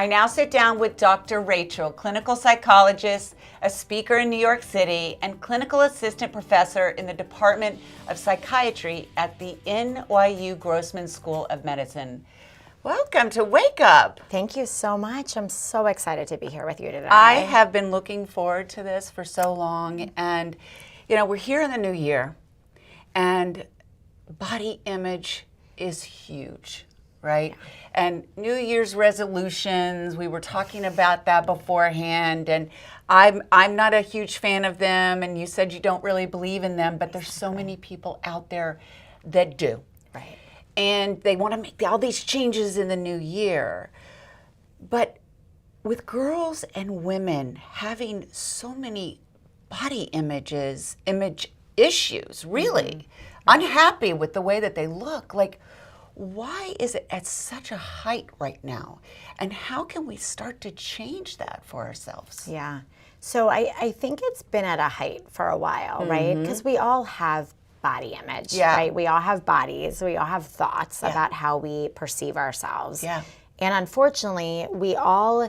I now sit down with Dr. Rachel, clinical psychologist, a speaker in New York City, and clinical assistant professor in the Department of Psychiatry at the NYU Grossman School of Medicine. Welcome to Wake Up. Thank you so much. I'm so excited to be here with you today. I have been looking forward to this for so long, and we're here in the new year, and body image is huge, right? Yeah. And New Year's resolutions, we were talking about that beforehand, and I'm not a huge fan of them, and you said you don't really believe in them, but there's so many people out there that do. Right. And they want to make all these changes in the new year. But with girls and women having so many body image issues, really, unhappy with the way that they look, like, why is it at such a height right now? And how can we start to change that for ourselves? Yeah. So I think it's been at a height for a while, right? Because we all have body image, right? We all have bodies. We all have thoughts about how we perceive ourselves. Yeah. And unfortunately, we all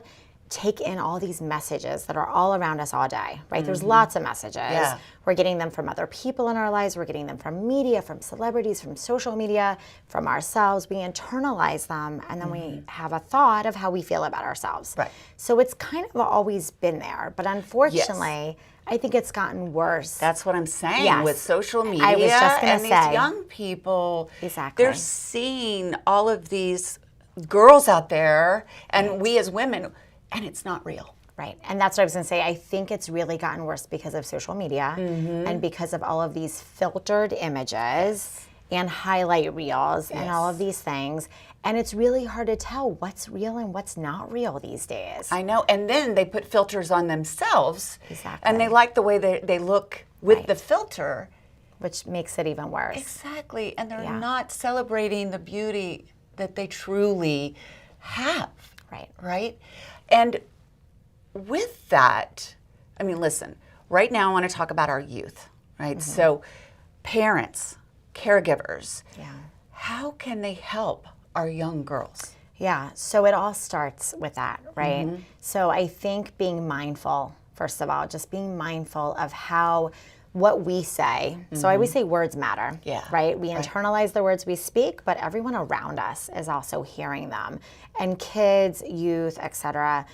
take in all these messages that are all around us all day, right? There's lots of messages. Yeah. We're getting them from other people in our lives. We're getting them from media, from celebrities, from social media, from ourselves. We internalize them, and then we have a thought of how we feel about ourselves. Right. So it's kind of always been there, but unfortunately, I think it's gotten worse. That's what I'm saying with social media. I was just going to say. These young people, exactly. They're seeing all of these girls out there, and we as women, and it's not real. Right. And that's what I was going to say. I think it's really gotten worse because of social media and because of all of these filtered images and highlight reels and all of these things. And it's really hard to tell what's real and what's not real these days. I know. And then they put filters on themselves. Exactly. And they like the way they look with the filter. Which makes it even worse. Exactly. And they're not celebrating the beauty that they truly have. Right. Right? And with that, I mean, listen, right now I want to talk about our youth, right? So parents, caregivers, how can they help our young girls? Yeah, so it all starts with that, right? So I think being mindful, first of all, just being mindful of what we say. So I always say words matter, right? We internalize the words we speak, but everyone around us is also hearing them. And kids, youth, etc.,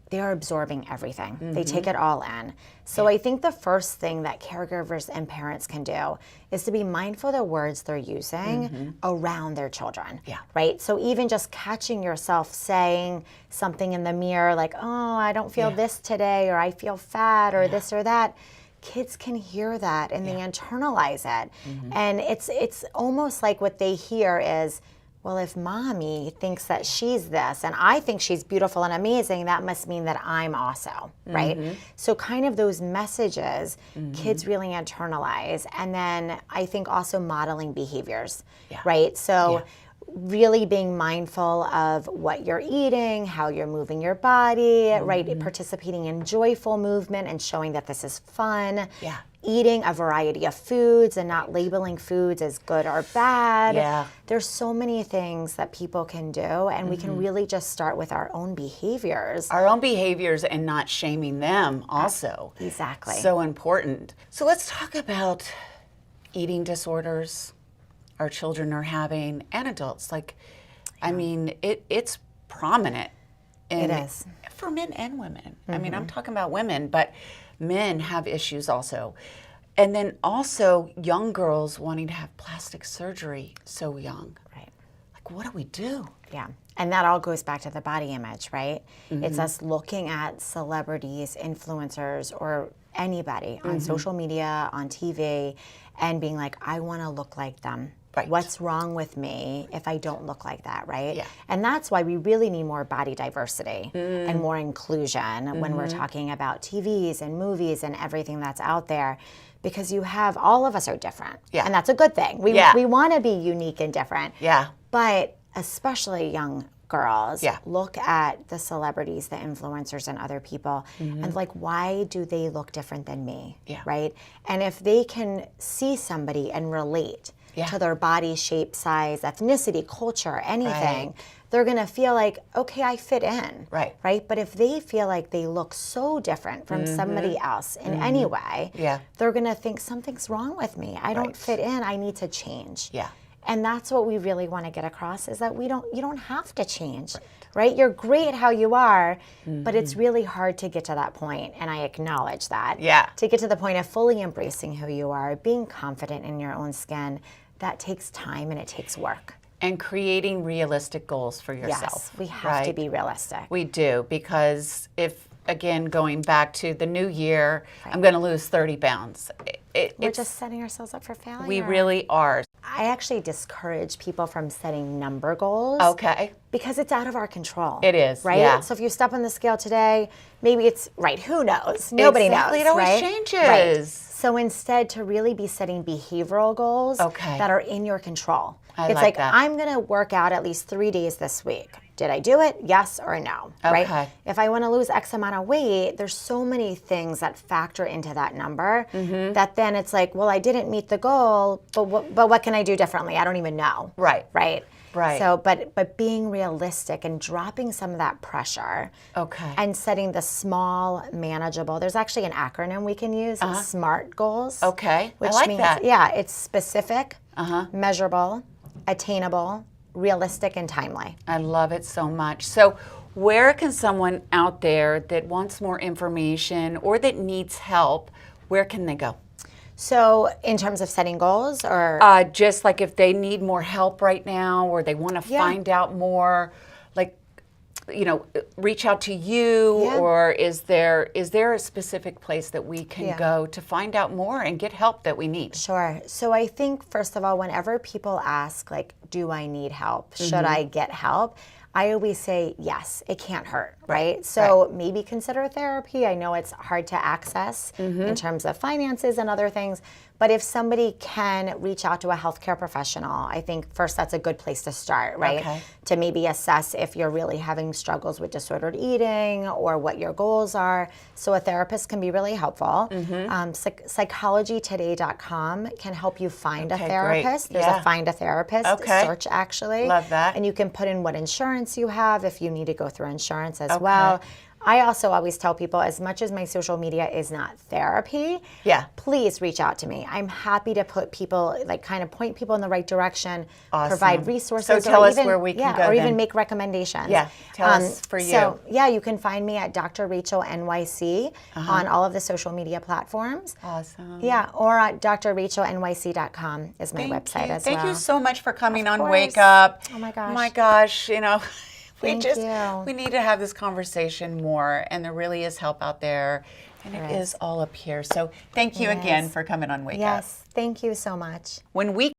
they're absorbing everything. They take it all in. So I think the first thing that caregivers and parents can do is to be mindful of the words they're using around their children, right? So even just catching yourself saying something in the mirror like, oh, I don't feel this today, or I feel fat, or this or that, kids can hear that and they internalize it. And it's almost like what they hear is, well, if mommy thinks that she's this and I think she's beautiful and amazing, that must mean that I'm also, right? So kind of those messages kids really internalize. And then I think also modeling behaviors, right? So really being mindful of what you're eating, how you're moving your body, right? Participating in joyful movement and showing that this is fun. Eating a variety of foods and not labeling foods as good or bad. There's so many things that people can do, and we can really just start with our own behaviors. Our own behaviors and not shaming them also. Exactly. So important. So let's talk about eating disorders our children are having, and adults. Like, I mean, it's prominent. It is. For men and women. I mean, I'm talking about women, but men have issues also. And then also young girls wanting to have plastic surgery so young. Right. Like, what do we do? Yeah. And that all goes back to the body image, right? It's us looking at celebrities, influencers, or anybody on social media, on TV, and being like, I want to look like them. Right. What's wrong with me if I don't look like that, right? Yeah. And that's why we really need more body diversity and more inclusion when we're talking about TVs and movies and everything that's out there, because you have, all of us are different. And that's a good thing. We want to be unique and different. But especially young girls, look at the celebrities, the influencers, and other people, and like, why do they look different than me, right? And if they can see somebody and relate to their body shape, size, ethnicity, culture, anything, they're going to feel like, okay, I fit in. Right. Right. But if they feel like they look so different from somebody else in any way, they're going to think something's wrong with me. I don't fit in. I need to change. Yeah. And that's what we really want to get across, is that you don't have to change. Right? You're great how you are, but it's really hard to get to that point, and I acknowledge that. Yeah. To get to the point of fully embracing who you are, being confident in your own skin, that takes time and it takes work. And creating realistic goals for yourself. Yes, we have to be realistic. We do, because if, again, going back to the new year, I'm going to lose 30 pounds. We're just setting ourselves up for failure. We really are. I actually discourage people from setting number goals. Okay. Because it's out of our control. It is, right? yeah. So if you step on the scale today, maybe it's, who knows? Nobody knows, It always right? changes. Right. So instead, to really be setting behavioral goals that are in your control. I it's like that. I'm going to work out at least 3 days this week. Did I do it? Yes or no? Okay. Right? If I want to lose X amount of weight, there's so many things that factor into that number that then it's like, well, I didn't meet the goal, but what can I do differently? I don't even know. Right. Right. Right. So, but being realistic and dropping some of that pressure. Okay. And setting the small, manageable. There's actually an acronym we can use: SMART goals. Okay. Which I like means, that. yeah, it's specific, measurable, attainable, realistic, and timely. I love it so much. So where can someone out there that wants more information or that needs help, where can they go? So in terms of setting goals, or just like if they need more help right now, or they want to find out more, like, reach out to you, or is there a specific place that we can go to find out more and get help that we need? Sure. So I think, first of all, whenever people ask, like, do I need help? Should I get help? I always say yes, it can't hurt, right? So maybe consider therapy. I know it's hard to access in terms of finances and other things, but if somebody can reach out to a healthcare professional, I think first that's a good place to start, right? Okay. To maybe assess if you're really having struggles with disordered eating or what your goals are. So a therapist can be really helpful. Psychologytoday.com can help you find a therapist. Great. There's a find a therapist search, actually. Love that. And you can put in what insurance you have if you need to go through insurance as well. I also always tell people, as much as my social media is not therapy, please reach out to me. I'm happy to put people, like, kind of point people in the right direction, provide resources. So tell us where we can go or then. even make recommendations. Yeah, tell us for you. So, you can find me at Dr. Rachel NYC on all of the social media platforms. Awesome. Yeah, or at drrachelnyc.com is my website as well. Thank you so much for coming on course. Wake Up. Oh my gosh. Oh my gosh, we Thank you. We need to have this conversation more, and there really is help out there, and it is all up here. So thank you again for coming on Wake Up. Yes, thank you so much. When we